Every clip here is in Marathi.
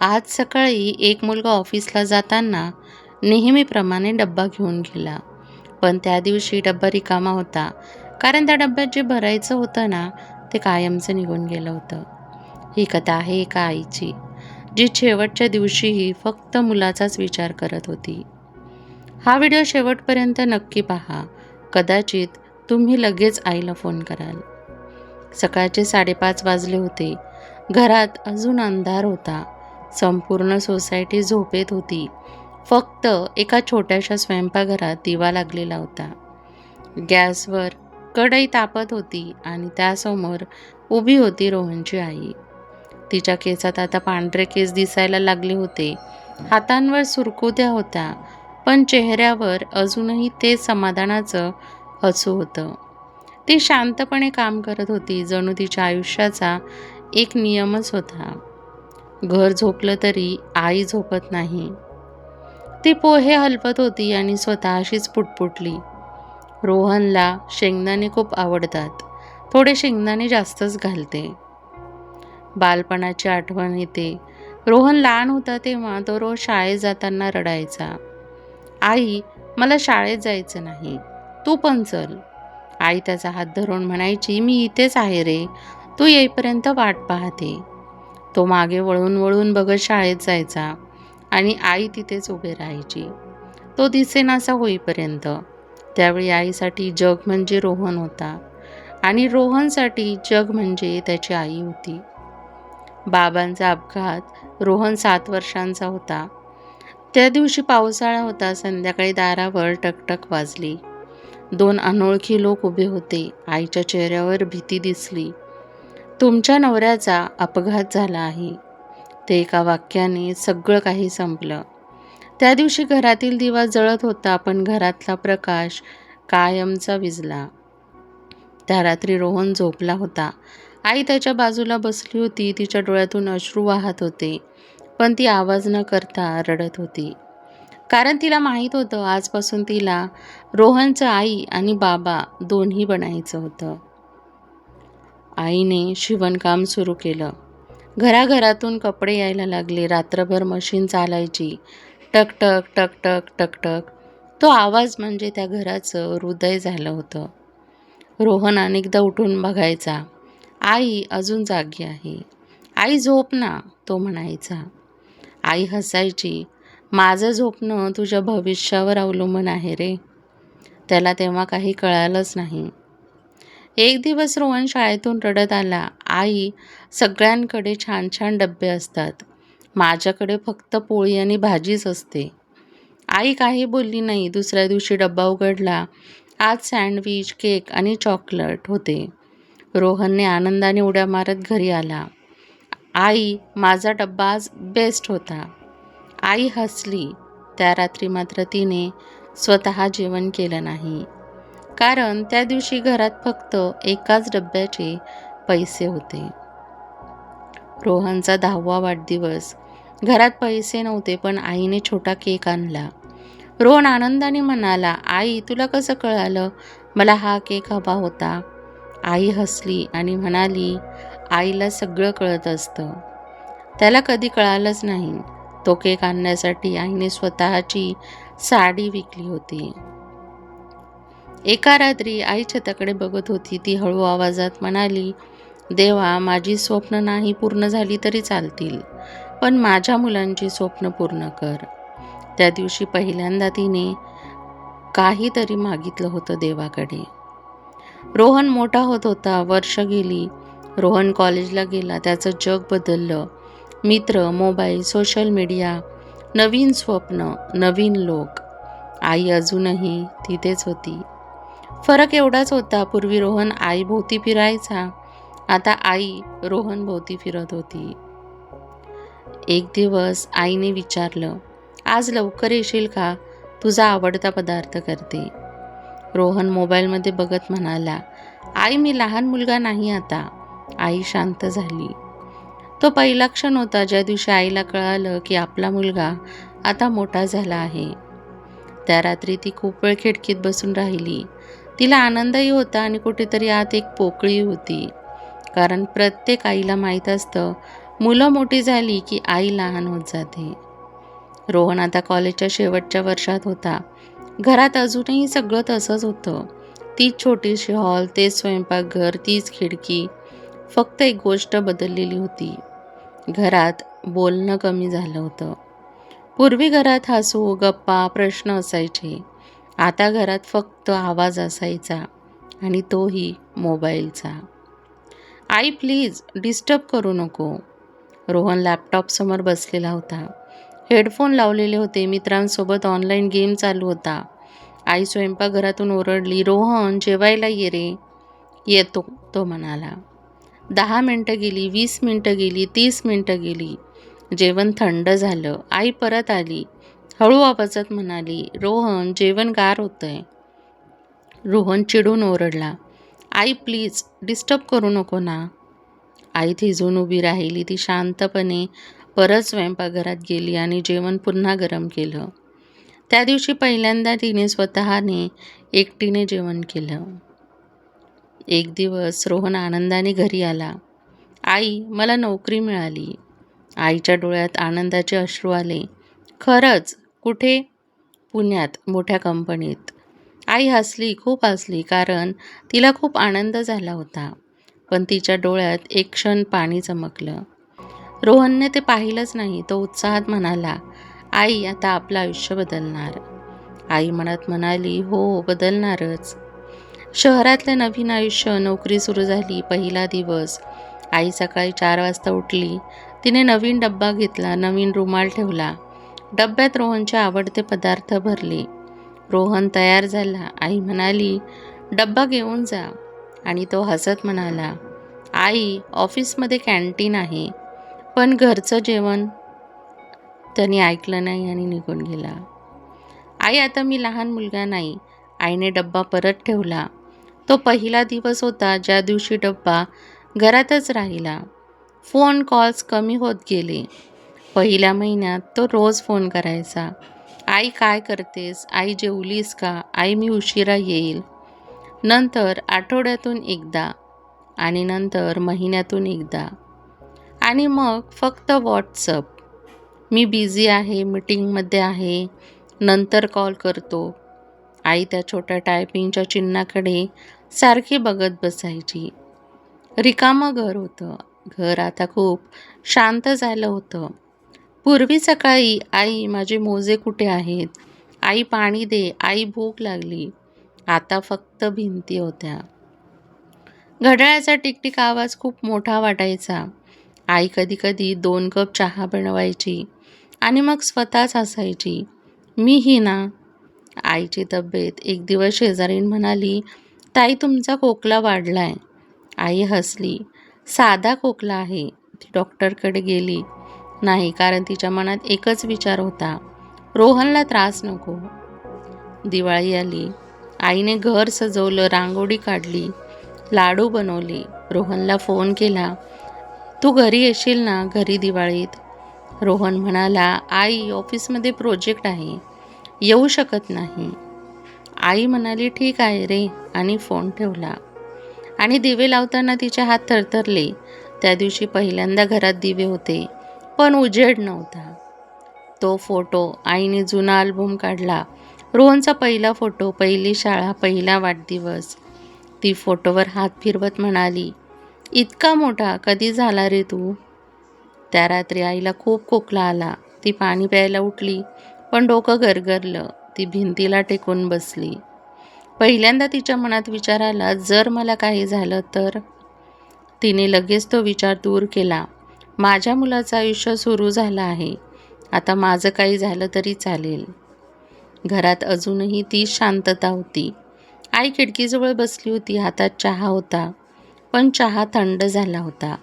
आज सकाळी एक मुलगा ऑफिसला जाताना नेहमीप्रमाणे डब्बा घेऊन गेला. पण त्या दिवशी डब्बा रिकामा होता, कारण त्या डब्यात जे भरायचं होतं ना, ते कायमचं निघून गेलं होतं. ही कथा आहे एका आईची, जी शेवटच्या दिवशीही फक्त मुलाचाच विचार करत होती. हा व्हिडिओ शेवटपर्यंत नक्की पहा. कदाचित तुम्ही लगेच आईला फोन कराल. सकाळचे 5:30 वाजले होते. घरात अजून अंधार होता. संपूर्ण सोसायटी झोपेत होती. फक्त एका छोट्याशा स्वयंपाकघरात दिवा लागलेला होता. गॅसवर कढई तापत होती आणि त्यासमोर उभी होती रोहनची आई. तिच्या केसात आता पांढरे केस दिसायला लागले होते. हातांवर सुरकुत्या होत्या, पण चेहऱ्यावर अजूनही ते समाधानाचं हसू होतं. ती शांतपणे काम करत होती, जणू तिच्या आयुष्याचा एक नियमच होता. घर झोपलं तरी आई झोपत नाही. ती पोहे हलपत होती आणि स्वतःशीच पुटपुटली, रोहनला शेंगदाणे खूप आवडतात, थोडे शेंगदाणे जास्तच घालते. बालपणाची आठवण येते. रोहन लहान होता तेव्हा तो रोज शाळेत जाताना रडायचा, आई मला शाळेत जायचं नाही, तू पण चल. आई त्याचा हात धरून म्हणायची, मी इथेच आहे रे, तू येईपर्यंत वाट पाहते. तो मागे वळून वळून बघत शाळेत जायचा आणि आई तिथेच उभे राहायची, तो दिसेनासा होईपर्यंत. त्यावेळी आईसाठी जग म्हणजे रोहन होता आणि रोहनसाठी जग म्हणजे त्याची आई होती. बाबांचा अपघात. रोहन 7 वर्षांचा होता. त्या दिवशी पावसाळा होता. संध्याकाळी दारावर टकटक वाजली. 2 अनोळखी लोक उभे होते. आईच्या चेहऱ्यावर भीती दिसली. तुमच्या नवऱ्याचा अपघात झाला आहे. ते एका वाक्याने सगळं काही संपलं. त्या दिवशी घरातील दिवा जळत होता, पण घरातला प्रकाश कायमचा विझला. त्या रात्री रोहन झोपला होता. आई त्याच्या बाजूला बसली होती. तिच्या डोळ्यातून अश्रू वाहत होते, पण ती आवाज न करता रडत होती. कारण तिला माहीत होतं, आजपासून तिला रोहनचं आई आणि बाबा दोन्ही बनायचं होतं. आईने शिवणकाम सुरू केलं. घराघरातून कपडे यायला लागले. रात्रभर मशीन चालायची. टकटक टकटक टकटक. तो आवाज म्हणजे त्या घराचं हृदय झालं होतं. रोहन अनेकदा उठून बघायचा, आई अजून जागी आहे. आई झोप ना, तो म्हणायचा. आई हसायची, माझं झोपणं तुझ्या भविष्यावर अवलंबून आहे रे. त्याला तेव्हा काही कळालंच नाही. एक दिवस रोहन शाळेतून रडत आला, आई सगळ्यांकडे छान छान डब्बे असतात, माझ्याकडे फक्त पोळी आणि भाजीच असते. आई काही बोलली नाही. दुसऱ्या दिवशी डब्बा उघडला. आज सँडविच, केक आणि चॉकलेट होते. रोहनने आनंदाने उड्या मारत घरी आला. आई माझा डब्बा आज बेस्ट होता. आई हसली. त्या रात्री मात्र तिने स्वतः जेवण केलं नाही, कारण त्या दिवशी घरात फक्त एकाच डब्याचे पैसे होते. रोहनचा 10वा वाढदिवस. घरात पैसे नव्हते, पण आईने छोटा केक आणला. रोहन आनंदाने म्हणाला, आई तुला कसं कळालं मला हा केक हवा होता? आई हसली आणि म्हणाली, आईला सगळं कळत असतं. त्याला कधी कळालंच नाही. तो केक आणण्यासाठी आईने स्वतःची साडी विकली होती. एका रात्री आई छताकडे बघत होती. ती हळू आवाजात म्हणाली, देवा माझी स्वप्न नाही पूर्ण झाली तरी चालतील, पण माझ्या मुलांची स्वप्न पूर्ण कर. त्या दिवशी पहिल्यांदा तिने काहीतरी मागितलं होतं देवाकडे. रोहन मोठा होत होता. वर्ष गेली. रोहन कॉलेजला गेला. त्याचं जग बदललं. मित्र, मोबाईल, सोशल मीडिया, नवीन स्वप्न, नवीन लोक. आई अजूनही तिथेच होती. फरक एवढाच होता, पूर्वी रोहन आईभोवती फिरायचा, आता आई रोहन भोवती फिरत होती. एक दिवस आईने विचारलं, आज लवकर येशील का? तुझा आवडता पदार्थ करते. रोहन मोबाईलमध्ये बघत म्हणाला, आई मी लहान मुलगा नाही आता. आई शांत झाली. तो पहिला क्षण होता ज्या दिवशी आईला कळालं की आपला मुलगा आता मोठा झाला आहे. त्या रात्री ती खूप वेळ खिडकीत बसून राहिली. तिला आनंदही होता आणि कुठेतरी आत एक पोकळी होती, कारण प्रत्येक आईला माहीत असतं मुलं मोठी झाली की आई लहान होत जाते. रोहन आता कॉलेजच्या शेवटच्या वर्षात होता. घरात अजूनही सगळं तसंच होतं. तीच छोटीशी हॉल, तेच स्वयंपाकघर, तीच खिडकी. फक्त एक गोष्ट बदललेली होती. घरात बोलणं कमी झालं होतं. पूर्वी घरात हसू, गप्पा, प्रश्न असायचे. आता घरात फक्त आवाज असायचा आणि तोही मोबाईलचा. आई प्लीज डिस्टर्ब करू नको. रोहन लॅपटॉपसमोर बसलेला होता. हेडफोन लावलेले होते. मित्रांसोबत ऑनलाईन गेम चालू होता. आई स्वयंपाकघरातून ओरडली, रोहन जेवायला ये रे. येतो, तो म्हणाला. 10 मिनटं गेली, 20 मिनटं गेली, 30 मिनटं गेली. जेवण थंड झालं. आई परत आली. हळू आवाजात म्हणाली, रोहन जेवण गार होतंय. रोहन चिडून ओरडला, आई प्लीज डिस्टर्ब करू नको ना. आई थिजून उभी राहिली. ती शांतपणे परत स्वयंपाकघरात गेली आणि जेवण पुन्हा गरम केलं. त्या दिवशी पहिल्यांदा तिने स्वतःने एकटीने जेवण केलं. एक दिवस रोहन आनंदाने घरी आला. आई मला नोकरी मिळाली. आईच्या डोळ्यात आनंदाचे अश्रू आले. खरंच? कुठे? पुण्यात, मोठ्या कंपनीत. आई हसली, खूप हसली, कारण तिला खूप आनंद झाला होता. पण तिच्या डोळ्यात एक क्षण पाणी चमकलं. रोहनने ते पाहिलंच नाही. तो उत्साहात म्हणाला, आई आता आपलं आयुष्य बदलणार. आई मनात म्हणाली, हो बदलणारच. शहरातलं नवीन आयुष्य, नोकरी सुरू झाली. पहिला दिवस. आई सकाळी 4 वाजता उठली. तिने नवीन डब्बा घेतला, नवीन रुमाल ठेवला. डब्यात रोहनचे आवडते पदार्थ भरले. रोहन तयार झाला. आई म्हणाली, डब्बा घेऊन जा. आणि तो हसत म्हणाला, आई ऑफिसमध्ये कॅन्टीन आहे, पण घरचं जेवण. त्याने ऐकलं नाही आणि निघून गेला. आई आता मी लहान मुलगा नाही. आईने डब्बा परत ठेवला. तो पहिला दिवस होता ज्या दिवशी डब्बा घरातच राहिला. फोन कॉल्स कमी होत गेले. पहिल्या महिन्यात तो रोज फोन करायचा. आई काय करतेस? आई जेवलीस का? आई मी उशिरा येईल. नंतर आठवड्यातून एकदा आणि नंतर महिन्यातून एकदा आणि मग फक्त व्हॉट्सअप. मी बिझी आहे, मीटिंगमध्ये आहे, नंतर कॉल करतो. आई त्या छोट्या टायपिंगच्या चिन्हाकडे सारखी बघत बसायची. रिकामं घर होतं. घर आता खूप शांत झालं होतं. पूर्वी सकाळी आई माझे मोजे कुठे आहेत? आई पाणी दे. आई भूक लागली. आता फक्त भिंती होत्या. घड्याळाचा टिकटिक आवाज खूप मोठा वाटायचा. आई कधी कधी 2 कप चहा बनवायची आणि मग स्वतःच हसायची. मीही ना. आईची तब्येत. एक दिवस शेजारीण म्हणाली, ताई तुमचा खोकला वाढलाय. आई हसली. साधा खोकला आहे. ती डॉक्टरकडे गेली नाही, कारण तिच्या मनात एकच विचार होता, रोहनला त्रास नको. दिवाळी आली. आईने घर सजवलं, रांगोळी काढली, लाडू बनवले. रोहनला फोन केला, तू घरी येशील ना घरी दिवाळीत? रोहन म्हणाला, आई ऑफिसमध्ये प्रोजेक्ट आहे, येऊ शकत नाही. आई म्हणाली, ठीक आहे रे, आणि फोन ठेवला. आणि दिवे लावताना तिचे हात थरथरले. त्या दिवशी पहिल्यांदा घरात दिवे होते, पण उजेड नव्हता. तो फोटो. आईने जुना अल्बम काढला. रोहनचा पहिला फोटो, पहिली शाळा, पहिला वाढदिवस. ती फोटोवर हात फिरवत म्हणाली, इतका मोठा कधी झाला रे तू? त्या रात्री आईला खूप खोकला आला. ती पाणी प्यायला उठली, पण डोकं गरगरलं. ती भिंतीला टेकून बसली. पहिल्यांदा तिच्या मनात विचार आला, जर मला काही झालं तर? तिने लगेच तो विचार दूर केला. माझ्या मुलाचं आयुष्य सुरू झालं आहे. आता माझं काही झालं तरी चालेल. घरात अजूनही तीच शांतता होती. आई खिडकीजवळ बसली होती. हातात चहा होता, पण चहा थंड झाला होता,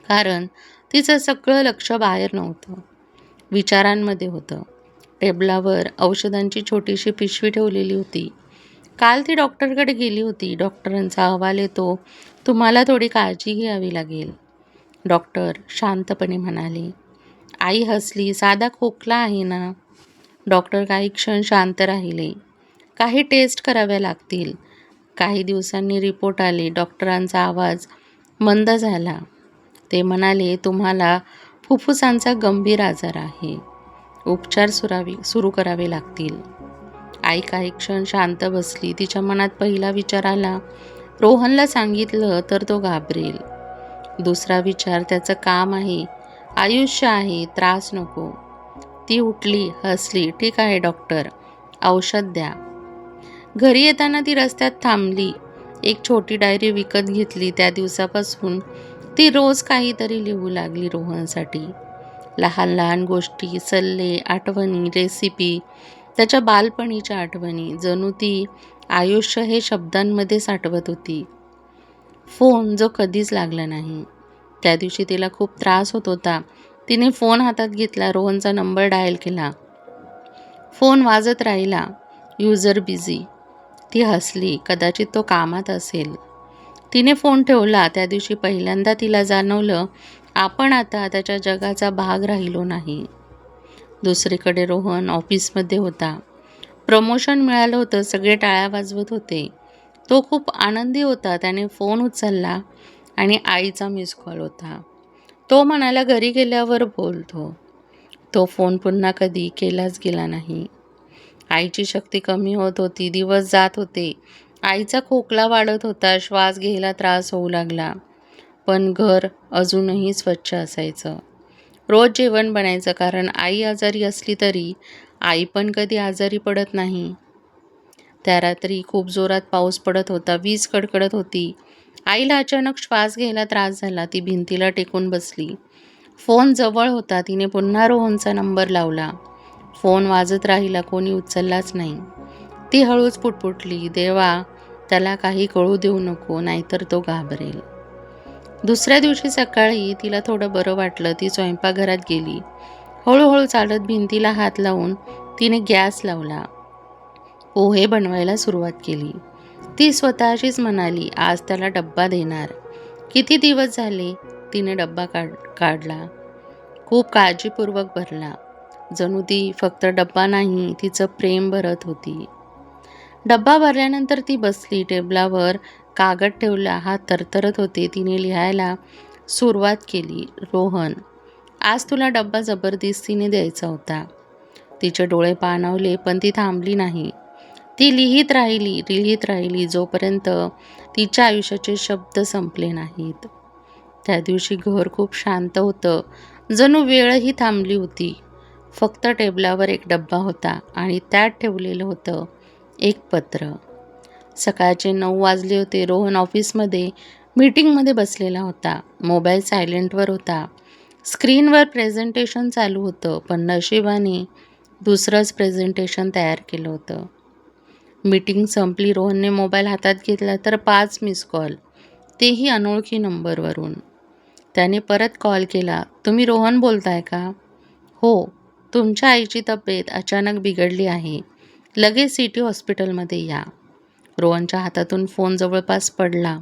कारण तिचं सगळं लक्ष बाहेर नव्हतं, विचारांमध्ये होतं. टेबलावर औषधांची छोटीशी पिशवी ठेवलेली होती. काल ती डॉक्टरकडे गेली होती. डॉक्टरांचा अहवाल येतो, तुम्हाला थोडी काळजी घ्यावी लागेल. डॉक्टर शांतपणे म्हणाले. आई हसली, साधा खोकला आहे ना. डॉक्टर काही क्षण शांत राहिले. काही टेस्ट कराव्या लागतील. काही दिवसांनी रिपोर्ट आले. डॉक्टरांचा आवाज मंद झाला. ते म्हणाले, तुम्हाला फुफ्फुसांचा गंभीर आजार आहे. उपचार सुरू करावे लागतील. आई काही क्षण शांत बसली. तिच्या मनात पहिला विचार आला, रोहनला सांगितलं तर तो घाबरेल. दुसरा विचार, त्याचं काम आहे, आयुष्य आहे, त्रास नको. ती उठली, हसली. ठीक आहे डॉक्टर, औषध द्या. घरी येताना ती रस्त्यात थांबली. एक छोटी डायरी विकत घेतली. त्या दिवसापासून ती रोज काहीतरी लिहू लागली रोहनसाठी. लहान लहान गोष्टी, सल्ले, आठवणी, रेसिपी, त्याच्या बालपणीच्या आठवणी. जणू ती आयुष्य हे शब्दांमध्ये साठवत होती. फोन जो कधीच लागला नाही. त्या दिवशी तिला खूप त्रास होत होता. तिने फोन हातात घेतला, रोहनचा नंबर डायल केला. फोन वाजत राहिला. User busy. ती हसली. कदाचित तो कामात असेल. तिने फोन ठेवला. त्या दिवशी पहिल्यांदा तिला जाणवलं, आपण आता त्याच्या जगाचा भाग राहिलो नाही. दुसरीकडे रोहन ऑफिसमध्ये होता. प्रमोशन मिळालं होतं. सगळे टाळ्या वाजवत होते. तो खूप आनंदी होता. त्याने फोन उचलला आणि आईचा मिस कॉल होता. तो म्हणाला, घरी गेल्यावर बोलतो. तो फोन पुन्हा कधी केलाच गेला नाही. आईची शक्ती कमी होत होती. दिवस जात होते. आईचा खोकला वाढत होता. श्वास घ्यायला त्रास होऊ लागला. पण घर अजूनही स्वच्छ असायचं. रोज जेवण बनायचं, कारण आई आजारी असली तरी आई पण कधी आजारी पडत नाही. त्या रात्री खूप जोरात पाऊस पडत होता. वीज कडकडत होती. आईला अचानक श्वास घ्यायला त्रास झाला. ती भिंतीला टेकून बसली. फोन जवळ होता. तिने पुन्हा रोहनचा नंबर लावला. फोन वाजत राहिला. कोणी उचललाच नाही. ती हळूच पुटपुटली, देवा, त्याला काही कळू देऊ नको, नाहीतर तो घाबरेल. दुसऱ्या दिवशी सकाळी तिला थोडं बरं वाटलं. ती स्वयंपाकघरात गेली. हळूहळू चालत भिंतीला हात लावून तिने गॅस लावला. पोहे बनवायला सुरुवात केली. ती स्वतःशीच म्हणाली, आज त्याला डब्बा देणार. किती दिवस झाले. तिने डब्बा काढला. खूप काळजीपूर्वक भरला. जणू ती फक्त डब्बा नाही, तिचं प्रेम भरत होती. डब्बा भरल्यानंतर ती बसली. टेबलावर कागद ठेवला. हात थरथरत होते. तिने लिहायला सुरुवात केली, रोहन, आज तुला डब्बा जबरदस्तीने द्यायचा होता. तिचे डोळे पाणावले, पण ती थांबली नाही. ती लिहित राहिली जोपर्यंत तिच्या आयुष्याचे शब्द संपले नाहीत. त्या दिवशी घर खूप शांत होतं. जणू वेळही थांबली होती. फक्त टेबलावर एक डब्बा होता आणि त्यात ठेवलेलं होतं एक पत्र. सकाळचे 9 वाजले होते. रोहन ऑफिसमध्ये मीटिंगमध्ये बसलेला होता. मोबाईल सायलेंटवर होता. स्क्रीनवर प्रेझेंटेशन चालू होतं, पण नशिबाने दुसरंच प्रेझेंटेशन तयार केलं होतं. मीटिंग संपली. रोहनने मोबाईल हातात घेतला तर 5 मिस कॉल, तेही अनोळखी नंबरवरून. त्याने परत कॉल केला. तुम्ही रोहन बोलताय का? हो, तुमच्या आईची तब्येत अचानक बिघडली आहे. लगेच सिटी हॉस्पिटलमध्ये या. रोहनच्या हातातून फोन जवळपास पडला.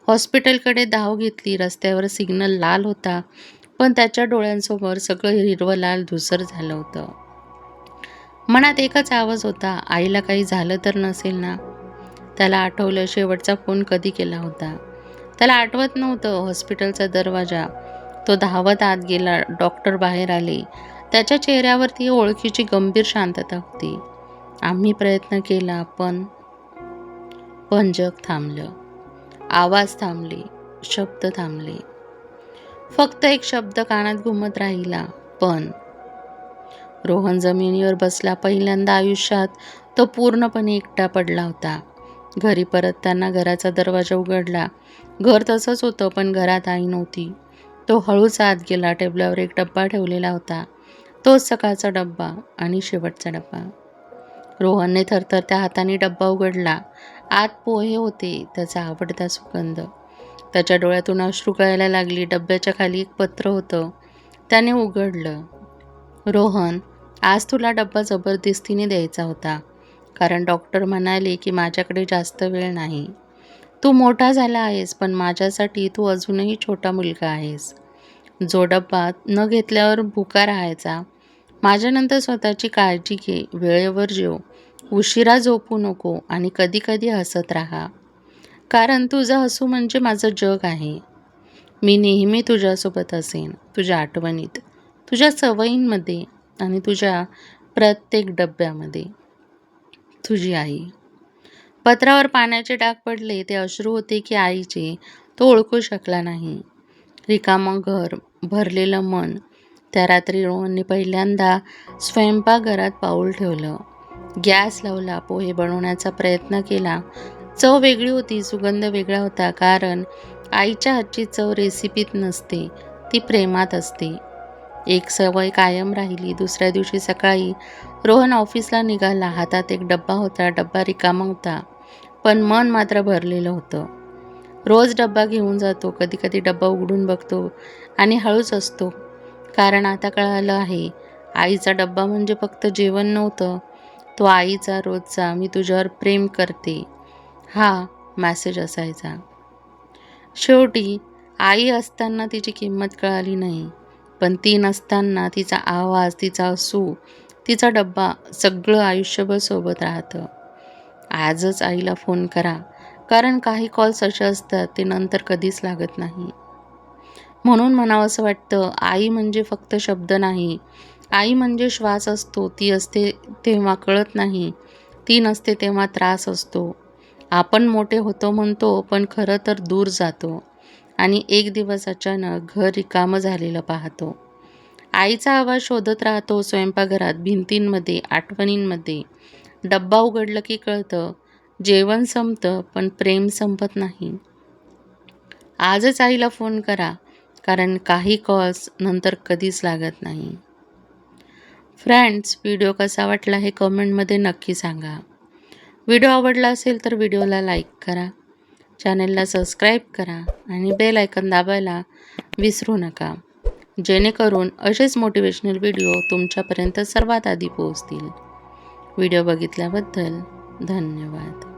हॉस्पिटलकडे धाव घेतली. रस्त्यावर सिग्नल लाल होता, पण त्याच्या डोळ्यांसमोर सगळं हिरवं लाल धूसर झालं होतं. मनात एकच आवाज होता, आईला काही झालं तर नसेल ना? त्याला आठवलं शेवटचा फोन कधी केला होता. त्याला आठवत नव्हतं. हॉस्पिटलचा दरवाजा. तो धावत आत गेला. डॉक्टर बाहेर आले. त्याच्या चेहऱ्यावरती ओळखीची गंभीर शांतता होती. आम्ही प्रयत्न केला, पण जग थांबलं. आवाज थांबले, शब्द थांबले. फक्त एक शब्द कानात घुमत राहिला, पण. रोहन जमिनीवर बसला. पहिल्यांदा आयुष्यात तो पूर्णपणे एकटा पडला होता. घरी परतताना घराचा दरवाजा उघडला. घर तसंच होतं, पण घरात आई नव्हती. तो हळूच आत गेला. टेबलावर एक डब्बा ठेवलेला होता. तोच सकाळचा डब्बा आणि शेवटचा डब्बा. रोहनने थरथरत्या हाताने डब्बा उघडला. आत पोहे होते, त्याचा आवडता सुगंध. त्याच्या डोळ्यातून अश्रू गळायला लागली. डब्याच्या खाली एक पत्र होतं. त्याने उघडलं. रोहन, आज तुला डब्बा जबरदस्तीने द्यायचा होता, कारण डॉक्टर म्हणाले की माझ्याकडे जास्त वेळ नाही. तू मोठा झाला आहेस, पण माझ्यासाठी तू अजूनही छोटा मुलगा आहेस, जो डब्बा न घेतल्यावर भुका राहायचा. माझ्यानंतर स्वतःची काळजी घे, वेळेवर जेव, उशिरा झोपू नको आणि कधी कधी हसत राहा, कारण तुझं हसू म्हणजे माझं जग आहे. मी नेहमी तुझ्यासोबत असेन, तुझ्या आठवणीत, तुझ्या सवयींमध्ये आणि तुझ्या प्रत्येक डब्यामध्ये. तुझी आई. पत्रावर पाण्याचे डाग पडले ते अश्रू होते की आईचे, तो ओळखू शकला नाही. रिकामं घर, भरलेलं मन. त्या रात्री रोहनने पहिल्यांदा स्वयंपाकघरात पाऊल ठेवलं. गॅस लावला, पोहे बनवण्याचा प्रयत्न केला. चव वेगळी होती, सुगंध वेगळा होता, कारण आईच्या हातची चव रेसिपीत नसते, ती प्रेमात असते. एक सवय कायम राहिली. दुसऱ्या दिवशी सकाळी रोहन ऑफिसला निघाला. हातात एक डब्बा होता. डब्बा रिकामा होता, पण मन मात्र भरलेलं होतं. रोज डब्बा घेऊन जातो. कधी कधी डब्बा उघडून बघतो आणि हळूच असतो, कारण आता कळालं आहे, आईचा डब्बा म्हणजे फक्त जेवण नव्हतं, तो आईचा रोजचा "मी तुझ्यावर प्रेम करते" हा मॅसेज असायचा. शेवटी आई असताना तिची किंमत कळाली नाही, पण ती नसताना तिचा आवाज, तिचा असू, तिचा डब्बा सगळं आयुष्यभर सोबत राहतं. आजच आईला फोन करा, कारण काही कॉल्स असे असतात ते नंतर कधीच लागत नाही. म्हणून म्हणावंसं वाटतं, आई म्हणजे फक्त शब्द नाही, आई म्हणजे श्वास असतो. ती असते तेव्हा कळत नाही, ती नसते तेव्हा त्रास असतो. आपण मोठे होतो म्हणतो, पण खरं तर दूर जातो आणि एक दिवस अचानक घर रिकामं झालेलं पाहतो. आईचा आवाज शोधत राहतो स्वयंपाकघरात, भिंतींमध्ये, आठवणींमध्ये. डब्बा उघडलं की कळतं, जेवण संपतं पण प्रेम संपत नाही. आजच आईला फोन करा, कारण काही कॉल्स नंतर कधीच लागत नाही. फ्रेंड्स, व्हिडिओ कसा वाटला हे कमेंटमध्ये नक्की सांगा. व्हिडिओ आवडला असेल तर व्हिडिओला लाईक करा, चॅनलला सबस्क्राईब करा आणि बेल आयकॉन दाबायला विसरू नका, जेणेकरून असेच मोटिवेशनल व्हिडिओ तुमच्यापर्यंत सर्वात आधी पोहोचतील. व्हिडिओ बघितल्याबद्दल धन्यवाद.